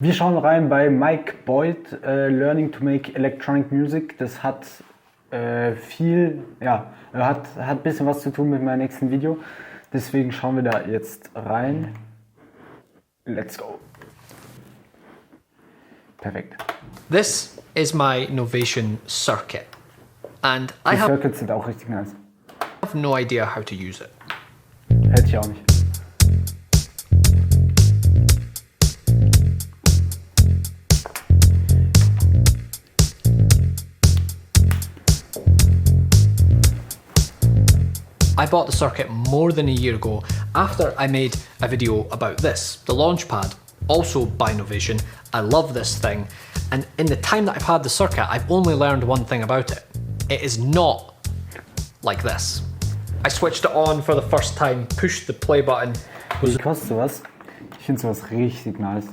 Wir schauen rein bei Mike Boyd, Learning to Make Electronic Music. Das hat viel, ja, hat ein bisschen was zu tun mit meinem nächsten Video. Deswegen schauen wir da jetzt rein. Let's go. Perfekt. This is my Novation circuit, and I Die have Circuits sind auch richtig nice. no idea how to use it. Hätte ich auch nicht. I bought the circuit more than a year ago after I made a video about this, the Launchpad, also by Novation. I love this thing, and in the time that I've had the circuit, I've only learned one thing about it. It is not like this. I switched it on for the first time, pushed the play button. Wie kostet sowas? Ich finde sowas richtig nice.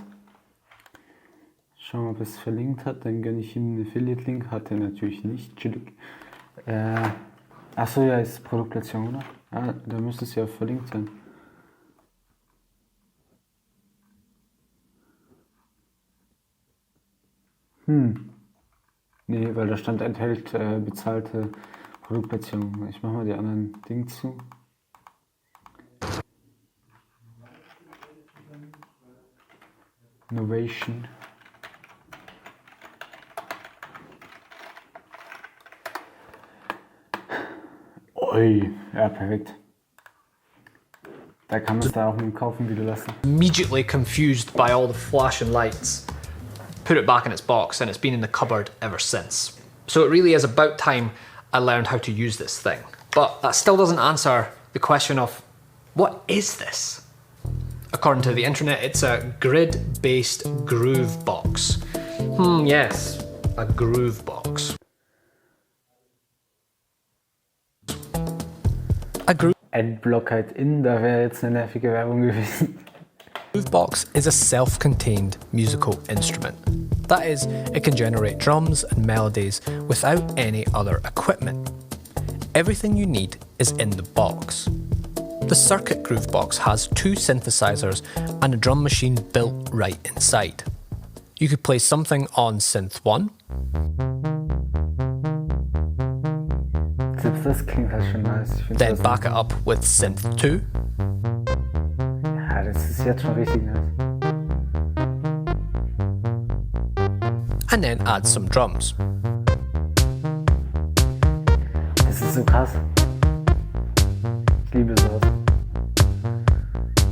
Schauen wir, ob es verlinkt hat. Dann gönne ich ihm einen Affiliate-Link. Hat er natürlich nicht. Chillig. Achso, ja, ist Produktplatzierung, oder? Ah, da müsste es ja verlinkt sein. Nee, weil da stand enthält bezahlte Produktplatzierung. Ich mache mal die anderen Dinge zu. Innovation. Ui, ja, perfekt. Da kann man es da auch mit dem Kaufen wieder lassen. Immediately confused by all the flashing lights. Put it back in its box, and it's been in the cupboard ever since. So it really is about time I learned how to use this thing. But that still doesn't answer the question of, what is this? According to the internet, it's a grid-based groove box. Yes, a groove box. A Adblock halt in, da wäre jetzt eine nervige Werbung gewesen. Groove box is a self-contained musical instrument. That is, it can generate drums and melodies without any other equipment. Everything you need is in the box. The Circuit Groove Box has two synthesizers and a drum machine built right inside. You could play something on Synth 1. Selbst das klingt halt schon nice. Ich find Then das back it up with Synth 2. Ja, das ist jetzt schon richtig nice. And then add some drums. Das ist so krass. Ich liebe sowas.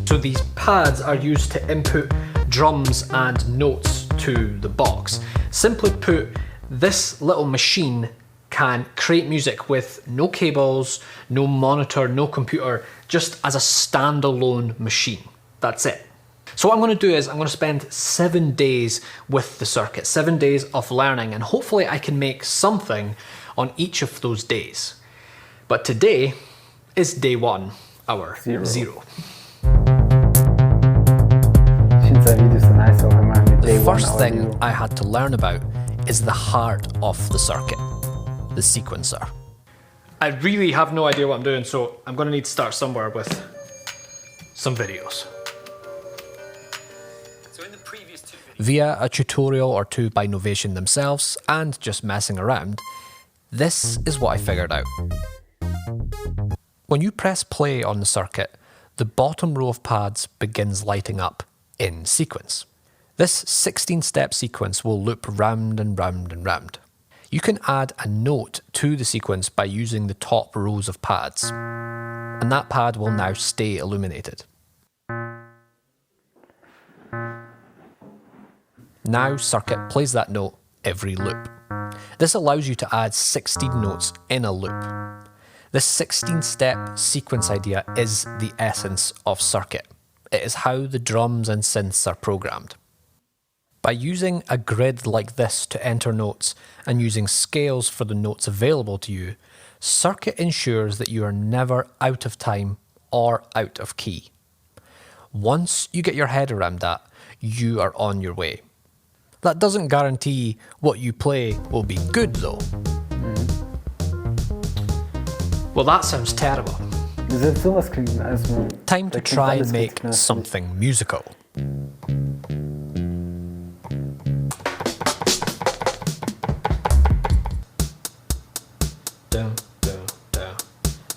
So these pads are used to input drums and notes to the box. Simply put, this little machine can create music with no cables, no monitor, no computer, just as a standalone machine. That's it. So what I'm going to do is I'm going to spend 7 days with the circuit, 7 days of learning, and hopefully I can make something on each of those days. But today is day 1, hour 0. Ich finde seine Videos so nice, auch immer mit Day The One, first Hour thing Zero. I had to learn about is the heart of the circuit, the sequencer. I really have no idea what I'm doing, so I'm going to need to start somewhere with some videos. Via a tutorial or two by Novation themselves and just messing around, this is what I figured out. When you press play on the circuit, the bottom row of pads begins lighting up in sequence. This 16-step sequence will loop round and round and round. You can add a note to the sequence by using the top rows of pads, and that pad will now stay illuminated. Now Circuit plays that note every loop. This allows you to add 16 notes in a loop. This 16-step sequence idea is the essence of Circuit. It is how the drums and synths are programmed. By using a grid like this to enter notes and using scales for the notes available to you, Circuit ensures that you are never out of time or out of key. Once you get your head around that, you are on your way. That doesn't guarantee what you play will be good though. Well, that sounds terrible. Selbst sowas klingt also. Time to da klingt try alles and make richtig nice. something musical. down, down, down,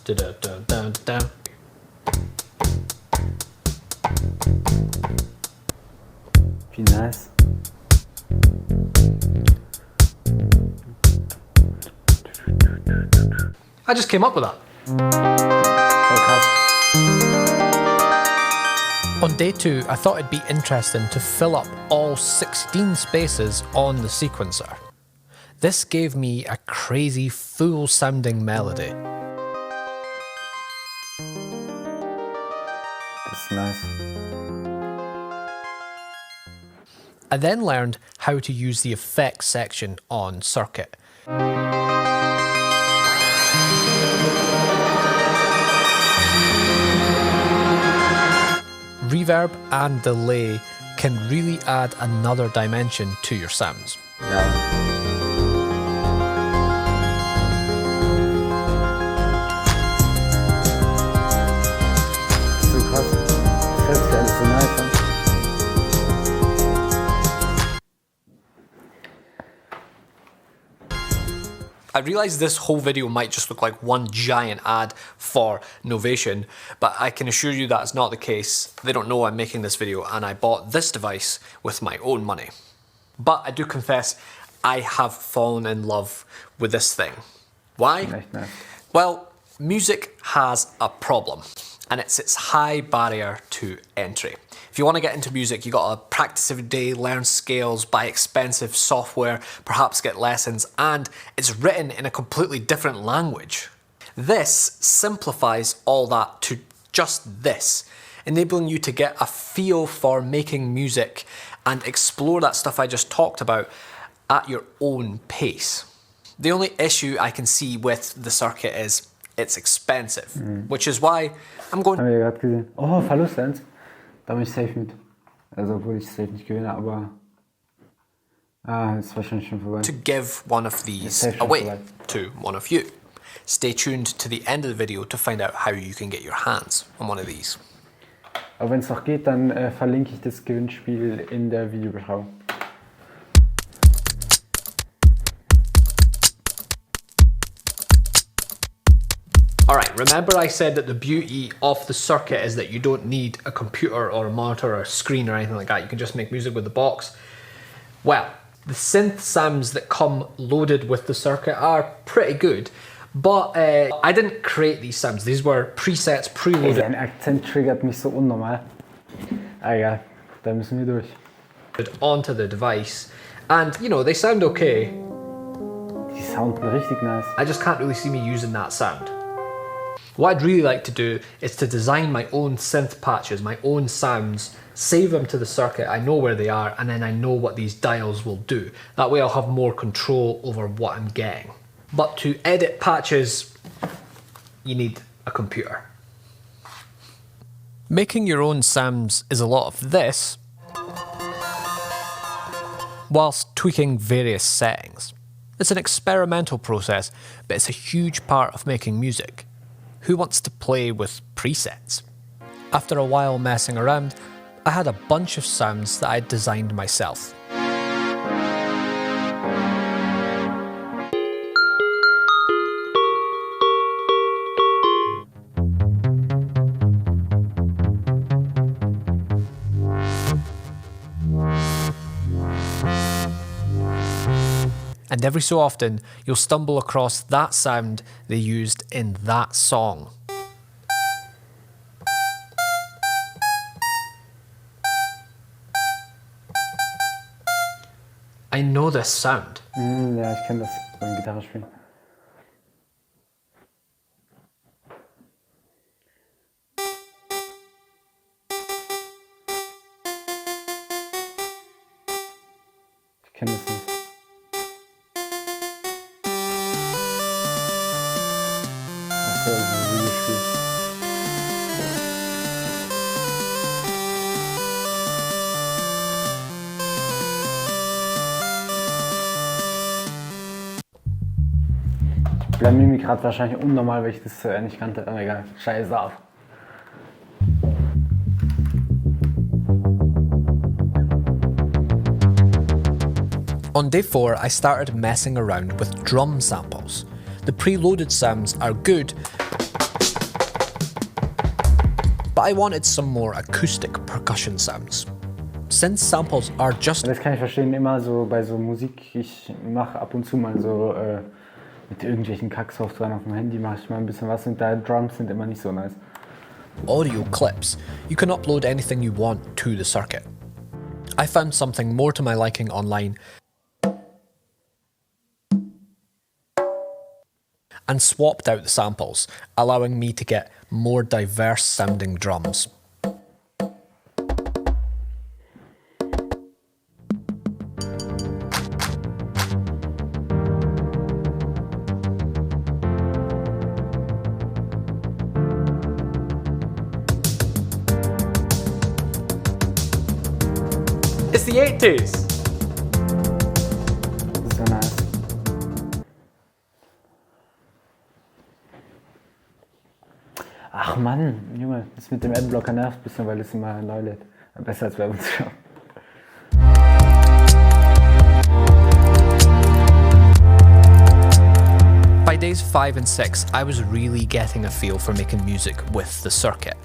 down, down, down, down. Wie nice. I just came up with that. Voll krass. On day 2, I thought it'd be interesting to fill up all 16 spaces on the sequencer. This gave me a crazy, full-sounding melody. Das ist nice. I then learned how to use the effects section on Circuit. Reverb and delay can really add another dimension to your sounds. Ja. So krass. Das hört sich alles so nice an. I realise this whole video might just look like one giant ad for Novation, but I can assure you that's not the case. They don't know I'm making this video, and I bought this device with my own money. But I do confess, I have fallen in love with this thing. Why? Echt nice. Well, music has a problem, and it's its high barrier to entry. If you want to get into music, you got to practice every day, learn scales, buy expensive software, perhaps get lessons, and it's written in a completely different language. This simplifies all that to just this, enabling you to get a feel for making music and explore that stuff I just talked about at your own pace. The only issue I can see with the Circuit is it's expensive, which is why I'm going Haben wir ja gerade gesehen. Oh, Verlust 1. Da bin ich safe mit. Also, obwohl ich safe nicht gewinne, aber. Ah, ist wahrscheinlich schon vorbei. to give one of these Safe away for life. to one of you. Stay tuned to the end of the video to find out how you can get your hands on one of these. Aber wenn es noch geht, dann verlinke ich das Gewinnspiel in der Videobeschreibung. Alright, remember I said that the beauty of the Circuit is that you don't need a computer or a monitor or a screen or anything like that. You can just make music with the box. Well, the synth sounds that come loaded with the Circuit are pretty good, but I didn't create these sounds. These were presets, preloaded Sein Akzent triggert mich so unnormal. Ah, egal, da müssen wir durch. onto the device, and you know, they sound okay. Die sounden richtig nice. I just can't really see me using that sound. What I'd really like to do is to design my own synth patches, my own sounds, save them to the Circuit, I know where they are, and then I know what these dials will do. That way I'll have more control over what I'm getting. But to edit patches, you need a computer. Making your own sounds is a lot of this, whilst tweaking various settings. It's an experimental process, but it's a huge part of making music. Who wants to play with presets? After a while messing around, I had a bunch of sounds that I'd designed myself. And every so often, you'll stumble across that sound they used in that song. I know this sound. Ja, ich kenne das beim Gitarre spielen. Ich kenne das nicht. Achso, also Videospiel. Ich blamier mich gerade wahrscheinlich unnormal, weil ich das nicht kannte. Aber egal, scheiß auf. On day 4, I started messing around with drum samples. The preloaded sounds are good, but I wanted some more acoustic percussion sounds. Since samples are just... Das kann ich verstehen, immer so bei so Musik, ich mache ab und zu mal so mit irgendwelchen Kacksoftware auf dem Handy mache ich mal ein bisschen was und da Drums sind immer nicht so nice. audio clips, you can upload anything you want to the circuit. I found something more to my liking online and swapped out the samples, allowing me to get more diverse sounding drums. It's the 80s! Das ist ja nice. Ach Mann, Junge, das mit dem Adblocker nervt ein bisschen, weil es immer neu lädt. Besser als Werbung zu schauen. By days 5 and 6, I was really getting a feel for making music with the circuit.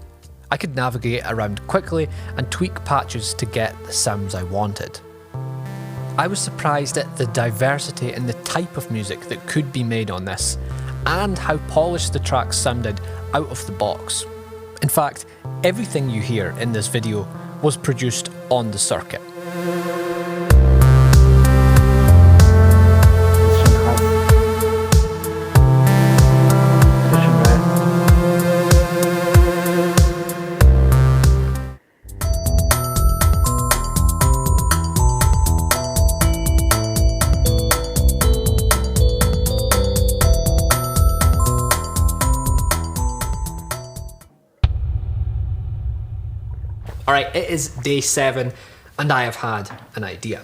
I could navigate around quickly and tweak patches to get the sounds I wanted. I was surprised at the diversity in the type of music that could be made on this, and how polished the tracks sounded out of the box. In fact, everything you hear in this video was produced on the circuit. Alright, it is day 7 and I have had an idea.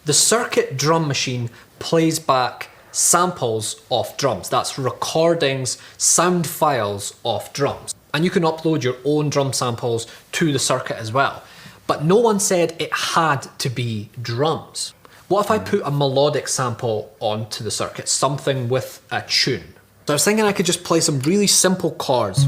The circuit drum machine plays back samples of drums. That's recordings, sound files of drums. And you can upload your own drum samples to the circuit as well. But no one said it had to be drums. What if I put a melodic sample onto the circuit, something with a tune? So I was thinking I could just play some really simple chords.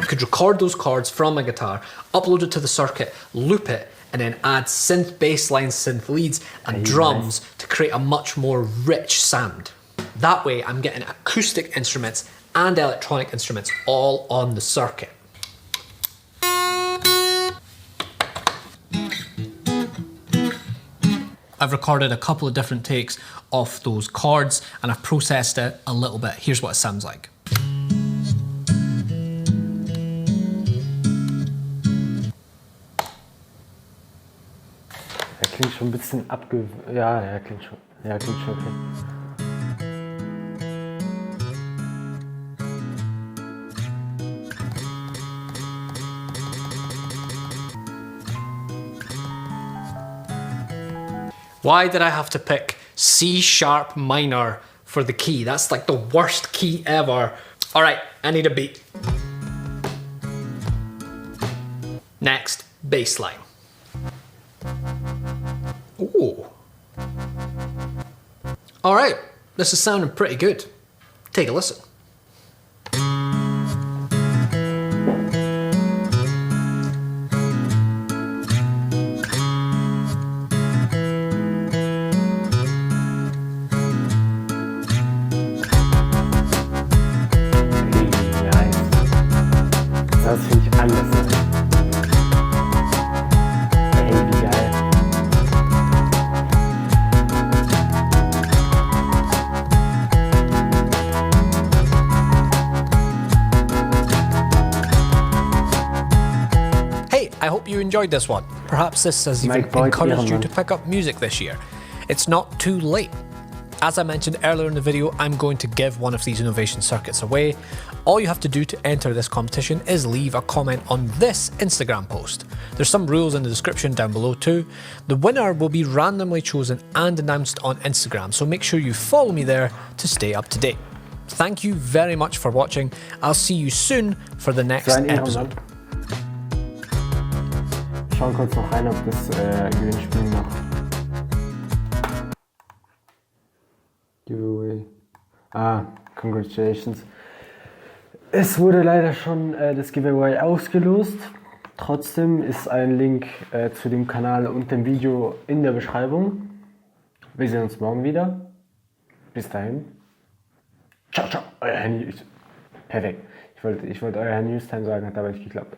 Could record those chords from my guitar, upload it to the circuit, loop it, and then add synth bass lines, synth leads, and drums to create a much more rich sound. That way I'm getting acoustic instruments and electronic instruments all on the circuit. I've recorded a couple of different takes of those chords and I've processed it a little bit. Here's what it sounds like. Klingt schon ein bisschen Ja, klingt schon. Ja, klingt schon okay. Why did I have to pick C sharp minor for the key? That's like the worst key ever. All right, I need a beat. Next, bass line. Ooh. All right, this is sounding pretty good. Take a listen. Das finde ich alles. Ey, wie geil. Hey, I hope you enjoyed this one. Perhaps this has even encouraged you to pick up music this year. It's not too late. As I mentioned earlier in the video, I'm going to give one of these innovation circuits away. All you have to do to enter this competition is leave a comment on this Instagram post. There's some rules in the description down below too. The winner will be randomly chosen and announced on Instagram, so make sure you follow me there to stay up to date. Thank you very much for watching. I'll see you soon for the next episode. Schauen kurz noch rein, ob das Gewinnspiel noch Congratulations. Es wurde leider schon das Giveaway ausgelost. Trotzdem ist ein Link zu dem Kanal und dem Video in der Beschreibung. Wir sehen uns morgen wieder. Bis dahin. Ciao, ciao. Euer Herr News. Perfekt. Ich wollte euer Herr Newstime sagen, hat aber nicht geklappt.